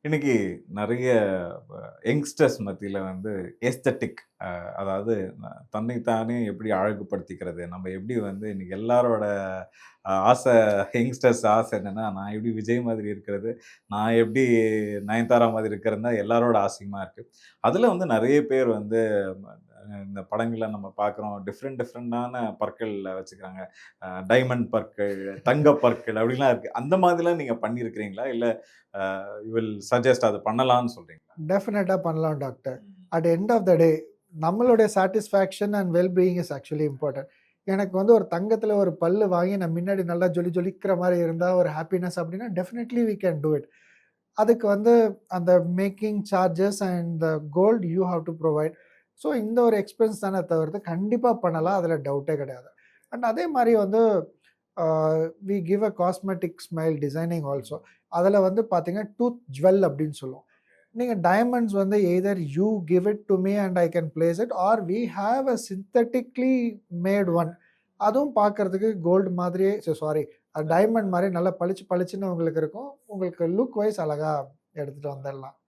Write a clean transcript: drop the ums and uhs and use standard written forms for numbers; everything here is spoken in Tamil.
இன்னைக்கு நெறைய யங்ஸ்டர்ஸ் மத்தியில வந்து எஸ்தெட்டிக் அதாவது தன்னைத்தானே எப்படி அழகுபடுத்திக்கிறது? நம்ம எப்படி வந்து இன்னைக்கு எல்லாரோட ஆசை யங்ஸ்டர்ஸ் ஆசை என்னன்னா, நான் எப்படி விஜய் மாதிரி இருக்கிறது, நான் எப்படி நயன்தாரா மாதிரி இருக்கிறதுன்னு தான் எல்லாரோட ஆசையுமா இருக்கு. அதுல வந்து நெறைய பேர் வந்து இந்த படங்கள்ல நம்ம பார்க்குறோம். டிஃபரெண்டான பற்கள்ல வச்சுக்கிறாங்க. டைமண்ட் பற்கள், தங்க பற்கள் அப்படிலாம் இருக்கு. அந்த மாதிரிலாம் நீங்க பண்ணியிருக்கிறீங்களா? இல்ல யூ வில் சஜெஸ்ட் அது பண்ணலாம்னு சொல்றீங்களா? டெஃபினட்டா பண்ணலாம் டாக்டர். ம். அட் எண்ட் ஆஃப் த டே நம்மளுடைய satisfaction and well being is actually important. எனக்கு வந்து ஒரு தங்கத்தில ஒரு பல்லு வாங்கி நான் முன்னாடி நல்லா ஜொலிக்கிற மாரி இருந்தா ஒரு ஹேப்பினஸ் அப்டின்னா definitely we can do it. அதுக்கு வந்து அந்த making charges and the gold you have to provide. So இந்த ஒரு எக்ஸ்பென்ஸ் தானே தவிர்த்து கண்டிப்பா பண்ணலாம். அதில டவுட்டே கிடையாது. அண்ட் அதே மாரி வந்து we give a cosmetic smile designing also. அதில வந்து பார்த்தீங்கன்னா, டூத் ஜுவல் அப்டின்னு சொல்லுவோம். நீங்க டயமண்ட்ஸ் வந்து either you give it to me and I can place it or we have a synthetically made one. அதுவும் பார்க்கறதுக்கு கோல்டு மாதிரியே சாரி டைமண்ட் மாரி நல்லா பளிச்சுன்னு உங்களுக்கு இருக்கும். உங்களுக்கு லுக் வைஸ் அழகா எடுத்துட்டு வந்துடலாம்.